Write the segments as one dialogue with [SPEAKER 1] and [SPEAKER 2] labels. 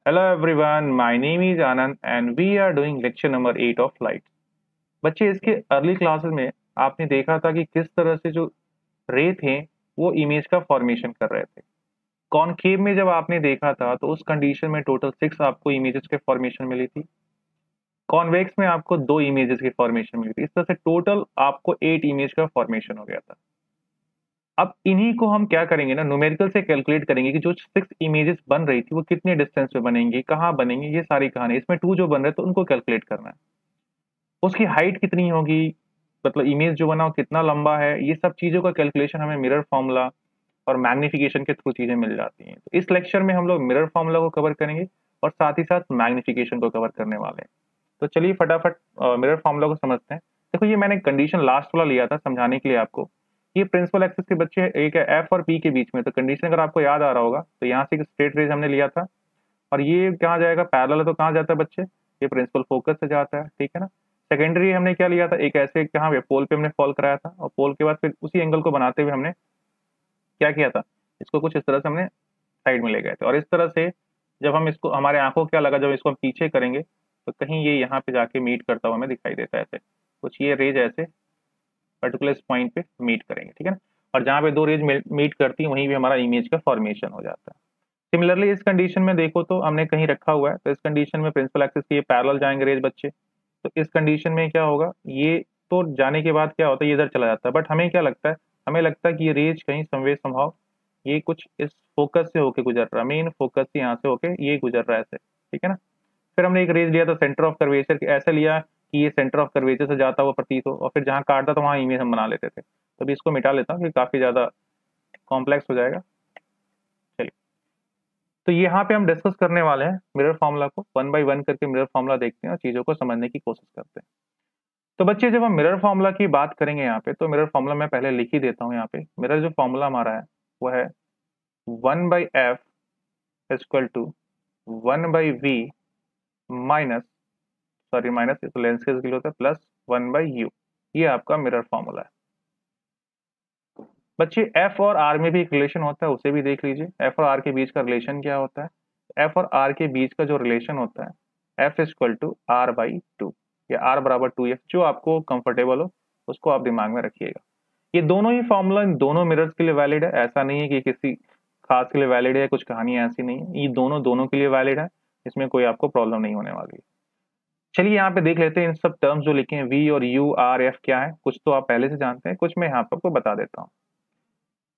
[SPEAKER 1] Hello everyone, my name is Anand and we are doing lecture number 8 of light. बच्चे इसके early classes में आपने देखा था कि किस तरह से जो रे थे वो इमेज का फॉर्मेशन कर रहे थे। कॉनकेव में जब आपने देखा था तो उस कंडीशन में टोटल 6 आपको इमेजेस के फॉर्मेशन मिली थी। कॉन्वेक्स में आपको 2 इमेजेस की फॉर्मेशन मिली थी। इस तरह से टोटल आपको 8 इमेज का फॉर्मेशन हो गया था। अब इन्हीं को हम क्या करेंगे ना, न्यूमेरिकल से कैलकुलेट करेंगे कि जो 6 इमेजेस बन रही थी वो कितने डिस्टेंस पे बनेंगी, कहाँ बनेंगे, ये सारी कहानी। इसमें 2 जो बन रहे थे उनको कैलकुलेट करना है। उसकी हाइट कितनी होगी, मतलब इमेज जो बना वो कितना लंबा है, ये सब चीजों का कैलकुलेशन हमें मिरर फॉर्मूला और मैग्निफिकेशन के थ्रू चीजें मिल जाती हैं। तो इस लेक्चर में हम लोग मिरर फॉर्मूला को कवर करेंगे और साथ ही साथ मैग्निफिकेशन को कवर करने वाले हैं। तो चलिए फटाफट मिरर फॉर्मूला को समझते हैं। देखो, ये मैंने कंडीशन लास्ट वाला लिया था समझाने के लिए आपको। ये प्रिंसिपल एक्सिस के बच्चे एक है एफ और पी के बीच में, तो कंडीशन अगर आपको याद आ रहा होगा तो यहाँ से एक स्ट्रेट रेज हमने लिया था और ये कहाँ जाएगा, पैरेलल है तो कहाँ जाता है बच्चे, ये प्रिंसिपल फोकस से जाता है। ठीक है ना। सेकेंडरी हमने क्या लिया था, एक ऐसे कहाँ पे पोल पे हमने फॉल कराया था और पोल के बाद फिर उसी एंगल को बनाते हुए हमने क्या किया था, इसको कुछ इस तरह से हमने साइड में ले गए थे। और इस तरह से जब हम इसको, हमारे आंखों को क्या लगा, जब इसको हम पीछे करेंगे तो कहीं ये यहाँ पे जाके मीट करता हुआ हमें दिखाई देता है ऐसे कुछ, ये रेज ऐसे पर्टिकुलर पॉइंट पे मीट करेंगे। ठीक है ना। और जहाँ पे 2 रेज मीट करती है वहीं भी हमारा इमेज का फॉर्मेशन हो जाता है। सिमिलरली इस कंडीशन में देखो तो हमने कहीं रखा हुआ है, तो इस कंडीशन में प्रिंसिपल एक्सिस के ये पैरेलल जाएंगे रेज बच्चे। तो इस कंडीशन में क्या होगा, ये तो जाने के बाद क्या होता है, ये इधर चला जाता है। बट हमें क्या लगता है, हमें लगता है कि ये रेज कहीं समवे समहाउ ये कुछ इस फोकस से होके गुजर रहा है, मेन फोकस से यहाँ से होके ये गुजर रहा है ऐसे। ठीक है ना। फिर हमने एक रेज लिया था सेंटर ऑफ कर्वेचर, ऐसा लिया कि ये सेंटर ऑफ कर्वेचर से जाता हुआ प्रतीत हो, और फिर जहाँ काटता था वहां इमेज हम बना लेते थे। तो अभी इसको मिटा लेता हूँ कि काफी ज्यादा कॉम्प्लेक्स हो जाएगा। चलिए, तो यहाँ पे हम डिस्कस करने वाले हैं मिरर फॉर्मूला को, 1 बाय 1 करके मिरर फॉर्मूला देखते हैं और चीजों को समझने की कोशिश करते हैं। तो बच्चे, जब हम मिरर फॉर्मूला की बात करेंगे यहाँ पे, तो मिरर फॉर्मूला मैं पहले लिख ही देता हूँ यहाँ पे। मिरर जो फॉर्मूला हमारा है वो है 1/f equal to 1/v minus, sorry minus तो लेंस के लिए होता है, प्लस 1/u। ये आपका मिरर फॉर्मूला है। बच्चे, एफ और आर में भी एक रिलेशन होता है, उसे भी देख लीजिए। एफ और आर के बीच का रिलेशन क्या होता है, एफ और आर के बीच का जो रिलेशन होता है, F equal to R by two, या आर बराबर 2f, जो आपको कंफर्टेबल हो उसको आप दिमाग में रखिएगा। ये दोनों ही फॉर्मूला इन दोनों मिरर्स के लिए वैलिड है, ऐसा नहीं है कि किसी खास के लिए वैलिड है, कुछ कहानी ऐसी नहीं है। ये दोनों दोनों के लिए वैलिड है, इसमें कोई आपको प्रॉब्लम नहीं होने वाली है। चलिए यहाँ पे देख लेते हैं इन सब टर्म्स जो लिखे हैं, वी और यू आर एफ क्या है। कुछ तो आप पहले से जानते हैं, कुछ मैं यहाँ पे आपको बता देता हूँ।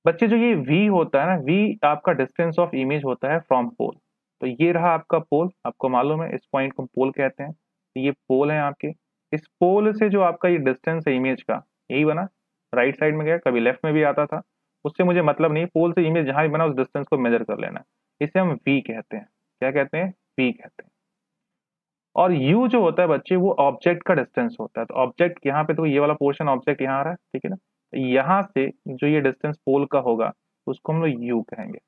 [SPEAKER 1] बच्चे, जो ये v होता है ना, v आपका डिस्टेंस ऑफ इमेज होता है फ्रॉम पोल। तो ये रहा आपका पोल, आपको मालूम है इस पॉइंट को पोल कहते हैं। तो ये पोल है आपके, इस पोल से जो आपका ये डिस्टेंस है इमेज का, यही बना, राइट साइड में गया, कभी लेफ्ट में भी आता था, उससे मुझे मतलब नहीं। पोल से इमेज जहां भी बना उस डिस्टेंस को मेजर कर लेना है। इसे हम v कहते हैं। क्या कहते हैं, v कहते हैं। और u जो होता है बच्चे, वो ऑब्जेक्ट का डिस्टेंस होता है। तो ऑब्जेक्ट यहाँ पे, तो ये वाला पोर्शन ऑब्जेक्ट यहाँ आ रहा है, ठीक है ना। तो यहाँ से जो ये डिस्टेंस पोल का होगा उसको हम लोग u कहेंगे।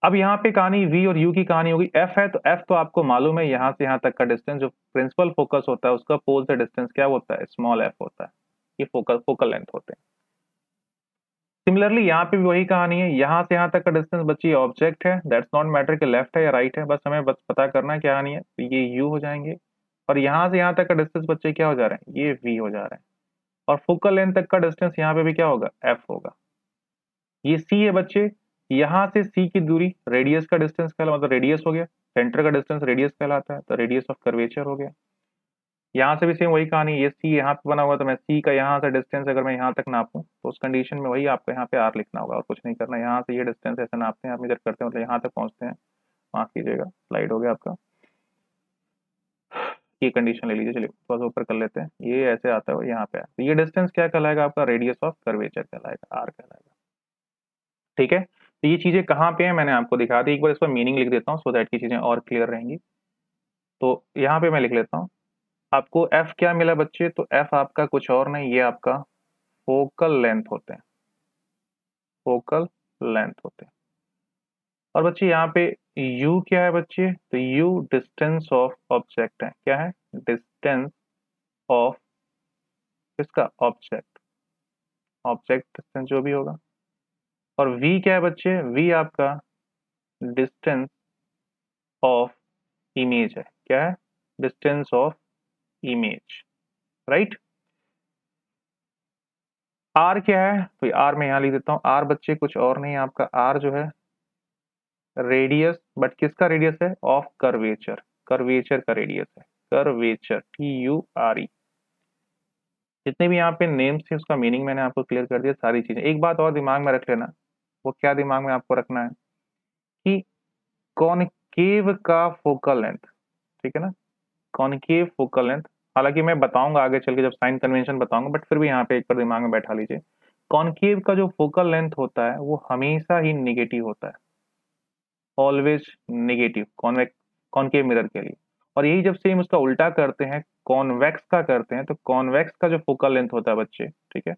[SPEAKER 1] अब यहाँ पे कहानी v और u की कहानी होगी। f है तो f तो आपको मालूम है, यहाँ से यहाँ तक का डिस्टेंस जो प्रिंसिपल फोकस होता है उसका पोल से डिस्टेंस क्या होता है, स्मॉल f होता है। ये फोकल लेंथ होते हैं। सिमिलरली यहाँ पे भी वही कहानी है, यहाँ से यहाँ तक का डिस्टेंस बच्ची ऑब्जेक्ट है, दैट्स नॉट मैटर कि लेफ्ट है या राइट है, बस हमें बस पता करना है क्या कहानी है। तो ये u हो जाएंगे। और यहाँ से यहाँ तक का डिस्टेंस बच्चे क्या हो जा रहे हैं, ये v हो जा रहे हैं। और फोकल लेंथ तक का डिस्टेंस यहाँ पे भी क्या होगा, f होगा। ये c है बच्चे, यहाँ से c की दूरी रेडियस का डिस्टेंस कहलाता, मतलब रेडियस हो गया, सेंटर का डिस्टेंस रेडियस कहलाता है, तो रेडियस ऑफ कर्वेचर हो गया। यहाँ से भी सेम वही कहानी, ये सी यहाँ पे बना हुआ, तो मैं सी का यहाँ से डिस्टेंस अगर मैं यहाँ तक नापूं तो उस कंडीशन में वही आपको यहाँ पे आर लिखना होगा और कुछ नहीं करना। यहाँ से ये डिस्टेंस ऐसे नापते हैं, आप मेजर करते हैं, मतलब यहाँ तक पहुँचते हैं। माफ कीजिएगा, स्लाइड हो गया आपका। ये कंडीशन ले लीजिए, चलिए थोड़ा सा ऊपर कर लेते हैं, ये ऐसे आता है यहाँ पे। तो ये डिस्टेंस क्या कहलाएगा आपका, रेडियस ऑफ कर्वेचर कहलाएगा, आर कहलाएगा। ठीक है। तो ये चीजें कहाँ पे है मैंने आपको दिखा दी, एक बार इसका मीनिंग लिख देता हूँ सो दैट की चीजें और क्लियर रहेंगी। तो यहाँ पे मैं लिख लेता हूँ, आपको एफ क्या मिला बच्चे, तो एफ आपका कुछ और नहीं, ये आपका फोकल लेंथ होते हैं, फोकल लेंथ होते हैं। और बच्चे यहाँ पे u क्या है बच्चे, तो u डिस्टेंस ऑफ ऑब्जेक्ट है। क्या है, डिस्टेंस ऑफ इसका ऑब्जेक्ट, ऑब्जेक्ट डिस्टेंस जो भी होगा। और v क्या है बच्चे, v आपका डिस्टेंस ऑफ इमेज है। क्या है? Distance of image, right. R क्या है? तो आर मैं यहां लिख देता हूं। आर बच्चे कुछ और नहीं, आपका आर जो है रेडियस, बट किसका रेडियस है? Of curvature. कर्वेचर का रेडियस है, कर्वेचर, TURE। जितने भी यहाँ पे नेम्स थे उसका मीनिंग मैंने आपको क्लियर कर दिया, सारी चीजें। एक बात और दिमाग में रख लेना, वो क्या दिमाग में आपको रखना है कि कॉनकेव का फोकल लेंथ, ठीक है ना, कॉनकेव फोकल लेंथ। हालांकि मैं बताऊंगा आगे चल के जब साइन कन्वेंशन बताऊंगा, बट फिर भी यहाँ पे एक बार दिमाग में बैठा लीजिए। कॉनकेव का जो फोकल लेंथ होता है वो हमेशा ही निगेटिव होता है, always negative, convex, concave mirror के लिए। और यही जब सेम उसका उल्टा करते हैं, कॉन्वेक्स का करते हैं, तो कॉन्वेक्स का जो फोकल लेंथ होता है बच्चे, ठीक है,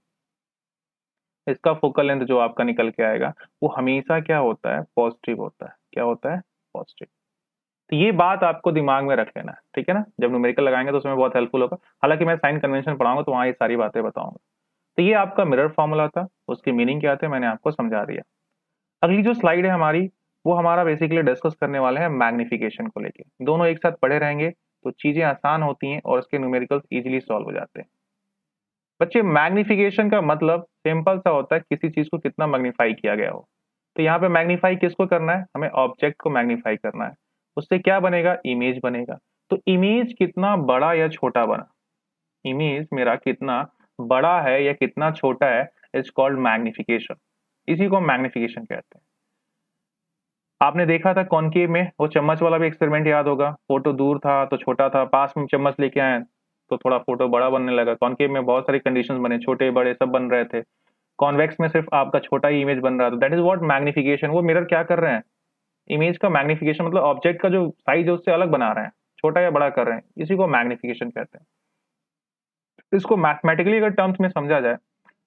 [SPEAKER 1] इसका फोकल लेंथ जो आपका निकल के आएगा वो हमेशा क्या होता है? पॉजिटिव होता है। क्या होता है? पॉजिटिव। तो ये बात आपको दिमाग में रख लेना है, ठीक है ना। जब न्यूमेरिकल लगाएंगे तो उसमें बहुत हेल्पफुल होगा। हालांकि मैं साइन कन्वेंशन पढ़ाऊंगा तो वहां ये सारी बातें बताऊंगा। तो ये आपका मिरर फॉर्मूला था, उसकी मीनिंग क्या थे मैंने आपको समझा दिया। अगली जो स्लाइड है हमारी, वो हमारा बेसिकली डिस्कस करने वाले हैं मैग्निफिकेशन को लेके। दोनों एक साथ पढ़े रहेंगे तो चीजें आसान होती हैं और इसके न्यूमेरिकल्स इजीली सॉल्व हो जाते हैं। बच्चे मैग्निफिकेशन का मतलब सिंपल सा होता है किसी चीज को कितना मैग्नीफाई किया गया हो। तो यहाँ पे मैग्नीफाई किसको करना है? हमें ऑब्जेक्ट को मैग्नीफाई करना है। उससे क्या बनेगा? इमेज बनेगा। तो इमेज कितना बड़ा या छोटा बना, इमेज मेरा कितना बड़ा है या कितना छोटा है, इज कॉल्ड मैग्निफिकेशन। इसी को मैग्निफिकेशन कहते हैं। आपने देखा था कॉनकेव में वो चम्मच वाला भी एक्सपेरिमेंट, याद होगा। फोटो दूर था तो छोटा था, पास में चम्मच लेके आए तो थोड़ा फोटो बड़ा बनने लगा। कॉनकेव में बहुत सारी कंडीशंस बने, छोटे बड़े सब बन रहे थे। कॉन्वेक्स में सिर्फ आपका छोटा ही इमेज बन रहा था। That is what magnification. वो मिरर क्या कर रहे हैं? इमेज का मैग्निफिकेशन, मतलब ऑब्जेक्ट का जो साइज है उससे अलग बना रहे हैं, छोटा या बड़ा कर रहे हैं, इसी को मैग्निफिकेशन कहते हैं। इसको मैथमेटिकली अगर टर्म्स में समझा जाए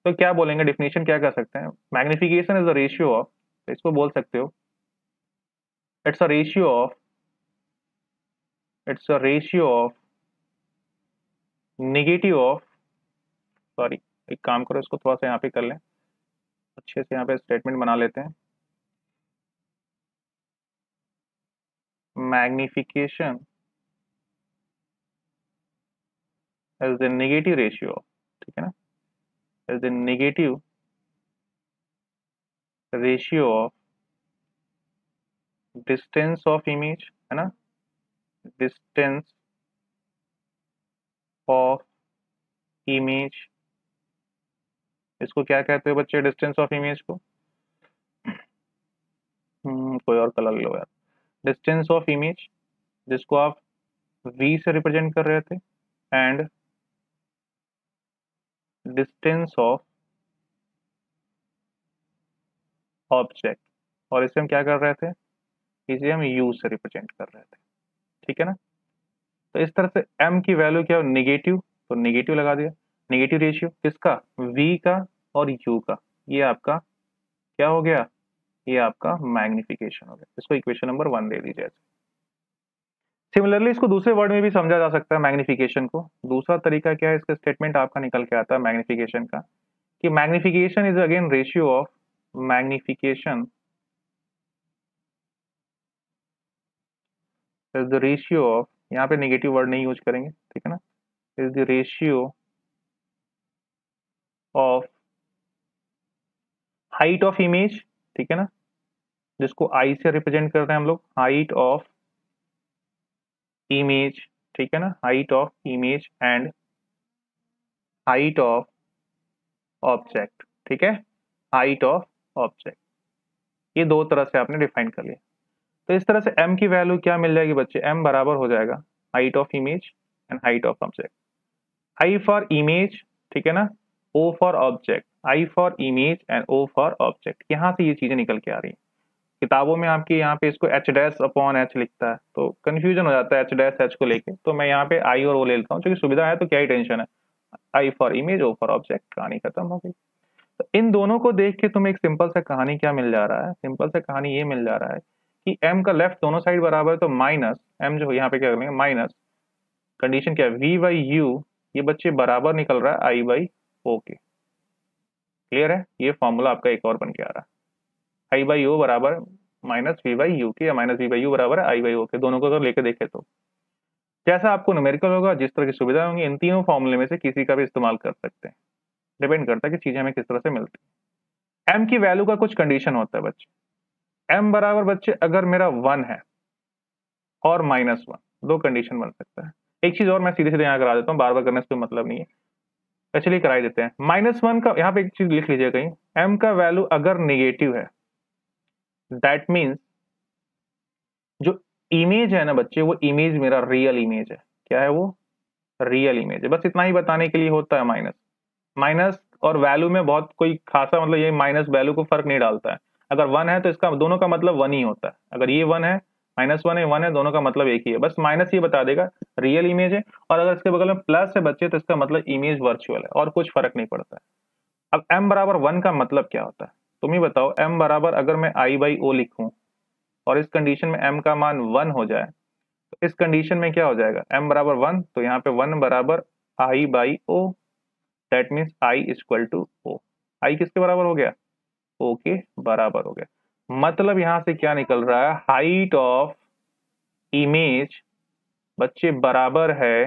[SPEAKER 1] तो क्या बोलेंगे, डिफिनेशन क्या कर सकते हैं? Magnification is the ratio of, इसको बोल सकते हो it's a ratio of, it's a ratio of negative of, sorry, एक काम करो इसको थोड़ा सा यहाँ पे कर लें, अच्छे से यहाँ पे स्टेटमेंट बना लेते हैं। Magnification is the negative ratio, ठीक है ना, is the negative ratio of distance of image, है ना, डिस्टेंस ऑफ इमेज। इसको क्या कहते हो बच्चे, डिस्टेंस ऑफ इमेज को? कोई और कलर लो यार। डिस्टेंस ऑफ इमेज, जिसको आप v से रिप्रेजेंट कर रहे थे, एंड डिस्टेंस ऑफ ऑब्जेक्ट, और इसे हम क्या कर रहे थे? इसे हम u से रिप्रेजेंट कर रहे थे, ठीक है ना। तो इस तरह से m की वैल्यू क्या हो? नेगेटिव, तो नेगेटिव लगा दिया। नेगेटिव रेशियो किसका? v का और u का। ये आपका क्या हो गया? ये आपका मैग्निफिकेशन हो गया। इसको इक्वेशन नंबर 1 दे दीजिए। सिमिलरली इसको दूसरे वर्ड में भी समझा जा सकता है मैग्निफिकेशन को। दूसरा तरीका क्या है, इसका स्टेटमेंट आपका निकल के आता है मैग्निफिकेशन का, कि magnification is again ratio of, magnification is the ratio of, यहाँ पे नेगेटिव वर्ड नहीं यूज करेंगे, ठीक है ना, is the ratio of height of image, ठीक है ना, जिसको आई से रिप्रेजेंट करते हैं हम लोग, हाइट ऑफ इमेज, ठीक है ना, height of image and height of object, ठीक है, हाइट ऑफ ऑब्जेक्ट। ये दो तरह से आपने डिफाइन कर लिया। तो इस तरह से m की वैल्यू क्या मिल जाएगी बच्चे? m बराबर हो जाएगा height of image and height of object. I for image, ठीक है ना, O for object, I for image and O for object. यहाँ से ये चीजें निकल के आ रही हैं। किताबों में आपके यहाँ पे इसको h डैश अपॉन h लिखता है तो कंफ्यूजन हो जाता है h डैश h को लेके, तो मैं यहाँ पे I और O ले लेता हूँ, क्योंकि सुविधा है तो क्या ही टेंशन है। I for image, O for object, कहानी खत्म हो गई। तो इन दोनों को देख के तुम्हें एक सिंपल सा कहानी क्या मिल जा रहा है? सिंपल सा कहानी ये मिल जा रहा है कि m का लेफ्ट दोनों साइड बराबर है, तो माइनस m जो यहाँ पे क्या करेंगे, माइनस कंडीशन क्या है, v बाई यू, ये बच्चे बराबर निकल रहा है i बाई ओ के। क्लियर है? ये फॉर्मूला आपका एक और बन के आ रहा है, i बाई ओ बराबर माइनस वी बाई यू के, या माइनस वी बाई यू बराबर है आई बाई ओ के, दोनों को अगर लेके देखे तो जैसा आपको न्यूमेरिकल होगा, जिस तरह की सुविधा होंगी, इन तीनों फॉर्मूले में से किसी का भी इस्तेमाल कर सकते हैं, डिपेंड करता है कि चीजें हमें किस तरह से मिलती है। एम की वैल्यू का कुछ कंडीशन होता है बच्चे। एम बराबर बच्चे अगर मेरा 1 है और -1, दो कंडीशन बन सकता है। एक चीज और मैं सीधे सीधे यहाँ करा देता हूँ, बार बार करने से कोई मतलब नहीं है, चलिए करा ही देते हैं। -1 का यहाँ पे एक चीज लिख लीजिए कहीं, एम का वैल्यू अगर निगेटिव है, दैट मीन्स जो इमेज है ना बच्चे, वो इमेज मेरा रियल इमेज है। क्या है वो? रियल इमेज है। बस इतना ही बताने के लिए होता है माइनस। माइनस और वैल्यू में बहुत कोई खासा मतलब, ये माइनस वैल्यू को फर्क नहीं डालता है। अगर 1 है तो इसका दोनों का मतलब 1 ही होता है। अगर ये 1 है, -1 है, 1 है, दोनों का मतलब एक ही है। बस माइनस ये बता देगा रियल इमेज है, और अगर इसके बगल में प्लस है बच्चे, तो इसका मतलब इमेज वर्चुअल है, और कुछ फर्क नहीं पड़ता है। अब m बराबर 1 का मतलब क्या होता है तुम ही बताओ। m बराबर अगर मैं i बाई ओ लिखूं और इस कंडीशन में m का मान 1 हो जाए, तो इस कंडीशन में क्या हो जाएगा? m बराबर 1, तो यहाँ पे 1 बराबर i by O, that means i equal to O. i किसके बराबर हो गया? o के बराबर हो गया। मतलब यहां से क्या निकल रहा है? हाइट ऑफ इमेज बच्चे बराबर है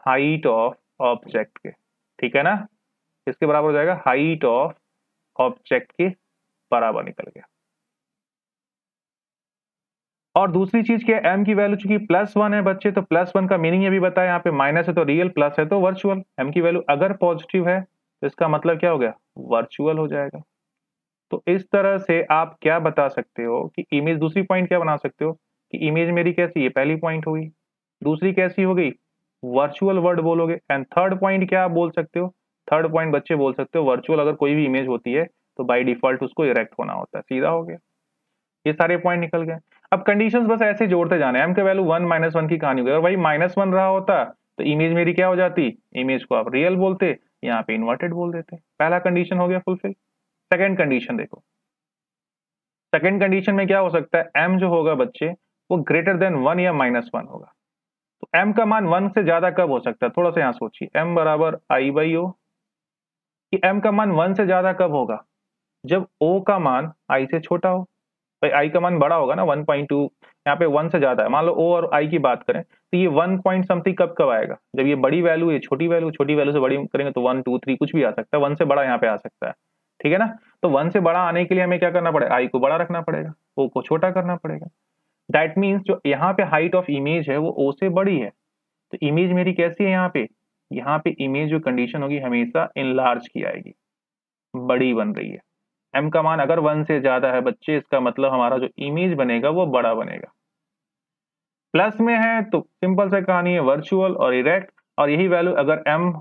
[SPEAKER 1] हाइट ऑफ ऑब्जेक्ट के। ठीक है ना? इसके बराबर हो जाएगा, हाइट ऑफ ऑब्जेक्ट के बराबर निकल गया। और दूसरी चीज क्या है? m की वैल्यू चूंकि +1 है बच्चे, तो +1 का मीनिंग ये भी बताया, यहाँ पे माइनस है तो रियल, प्लस है तो वर्चुअल। m की वैल्यू अगर पॉजिटिव है तो इसका मतलब क्या हो गया? वर्चुअल हो जाएगा। तो इस तरह से आप क्या बता सकते हो कि इमेज, दूसरी पॉइंट क्या बना सकते हो कि इमेज मेरी कैसी है? पहली पॉइंट होगी। दूसरी कैसी हो गई? वर्चुअल वर्ड बोलोगे। एंड थर्ड पॉइंट क्या आप बोल सकते हो? थर्ड पॉइंट बच्चे बोल सकते हो, वर्चुअल अगर कोई भी इमेज होती है तो बाय डिफॉल्ट उसको इरेक्ट होना होता है। सीधा हो गया। ये सारे पॉइंट निकल गए। अब कंडीशंस बस ऐसे जोड़ते जाने। एम के वैल्यू 1 -1 की कहानी हो गई, और भाई -1 रहा होता तो इमेज मेरी क्या हो जाती? इमेज को आप रियल बोलते, यहाँ पे इन्वर्टेड बोल देते। पहला कंडीशन हो गया फुलफिल। सेकंड कंडीशन देखो। सेकंड कंडीशन में क्या हो सकता है? m जो होगा बच्चे, वो ग्रेटर देन 1 या -1 होगा। तो m का मान 1 से ज्यादा कब हो सकता है? थोड़ा सा यहां सोचिए। m बराबर i बाई ओ, कि m का मान 1 से ज्यादा कब होगा? जब o का मान i से छोटा हो। भाई i का मान बड़ा होगा ना, 1.2, यहाँ पे 1 से ज्यादा है। मान लो o और i की बात करें, तो ये 1 पॉइंट समथिंग कब कब आएगा? जब ये बड़ी वैल्यू, ये छोटी वैल्यू, छोटी वैल्यू से बड़ी करेंगे तो 1 2 3 कुछ भी आ सकता है, 1 से बड़ा यहाँ पे आ सकता है। ठीक है ना? तो 1 से बड़ा आने के लिए हमें क्या करना पड़ेगा? i को बड़ा रखना पड़ेगा, o को छोटा करना पड़ेगा। दैट मीन्स जो यहाँ पे हाइट ऑफ इमेज है वो o से बड़ी है। तो इमेज मेरी कैसी है यहाँ पे? यहाँ पे इमेज जो कंडीशन होगी हमेशा इनलार्ज की आएगी, बड़ी बन रही है। m का मान अगर 1 से ज्यादा है बच्चे, इसका मतलब हमारा जो इमेज बनेगा वो बड़ा बनेगा। प्लस में है तो सिंपल सा कहानी है, वर्चुअल और इरेक्ट। और यही वैल्यू अगर m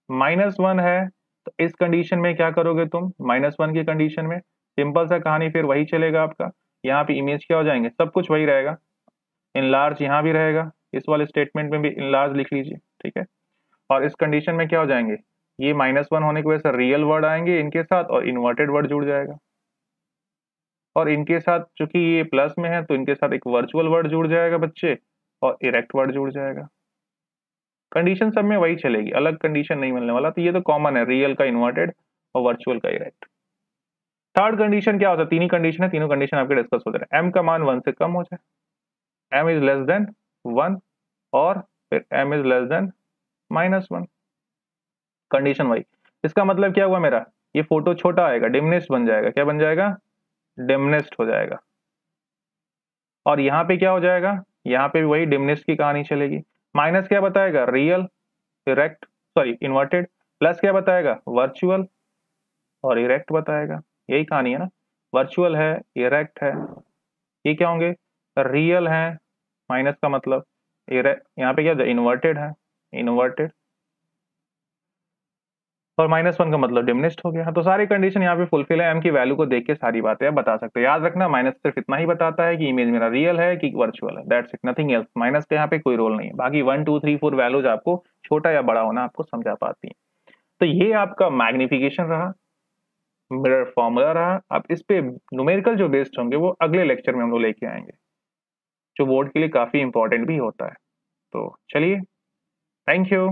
[SPEAKER 1] -1 है तो इस कंडीशन में क्या करोगे तुम? -1 की कंडीशन में सिंपल सा कहानी फिर वही चलेगा आपका। यहाँ पे इमेज क्या हो जाएंगे? सब कुछ वही रहेगा। इनलार्ज यहाँ भी रहेगा, इस वाले स्टेटमेंट में भी इनलार्ज लिख लीजिए। ठीक है? और इस कंडीशन में क्या हो जाएंगे? ये -1 होने की वजह से रियल वर्ड आएंगे इनके साथ, और इन्वर्टेड वर्ड जुड़ जाएगा। और इनके साथ चूंकि ये प्लस में है तो इनके साथ एक वर्चुअल वर्ड जुड़ जाएगा बच्चे, और इरेक्ट वर्ड जुड़ जाएगा। कंडीशन सब में वही चलेगी, अलग कंडीशन नहीं मिलने वाला। तो ये तो कॉमन है, रियल का इन्वर्टेड और वर्चुअल का इरेक्ट। थर्ड कंडीशन क्या होता है? तीन ही कंडीशन है, तीनों कंडीशन आपके डिस्कस हो रहे हैं। m का मान 1 से कम हो जाए, m इज लेस देन 1, और फिर m is less than -1। Condition Y. इसका मतलब क्या हुआ मेरा? ये फोटो छोटा आएगा, डिमनेस्ट बन जाएगा। क्या बन जाएगा? डिमनेस्ट हो जाएगा। और यहाँ पे क्या हो जाएगा? यहाँ पे भी वही डिमनेस्ट की कहानी चलेगी। माइनस क्या बताएगा? Real, erect, sorry inverted. Plus क्या बताएगा? वर्चुअल और इरेक्ट बताएगा। यही कहानी है ना, वर्चुअल है, इरेक्ट है, ये क्या होंगे? रियल है। माइनस का मतलब यहाँ पे क्या? इन्वर्टेड है, इन्वर्टेड। और -1 का मतलब डिमनिस्ट हो गया। तो सारी कंडीशन यहाँ पे फुलफिल है। m की वैल्यू को देख के सारी बातें आप बता सकते हो। याद रखना, माइनस सिर्फ इतना ही बताता है कि इमेज मेरा रियल है कि वर्चुअल है, that's it, nothing else. Minus का यहाँ पे कोई रोल नहीं है। बाकी 1 2 3 4 वैल्यूज आपको छोटा या बड़ा होना आपको समझा पाती है। तो ये आपका मैग्निफिकेशन रहा, मिरर फॉर्मूला रहा। अब इस पे न्यूमेरिकल जो बेस्ड होंगे वो अगले लेक्चर में हम लोग लेके आएंगे, जो बोर्ड के लिए काफी इंपॉर्टेंट भी होता है। तो चलिए, थैंक यू।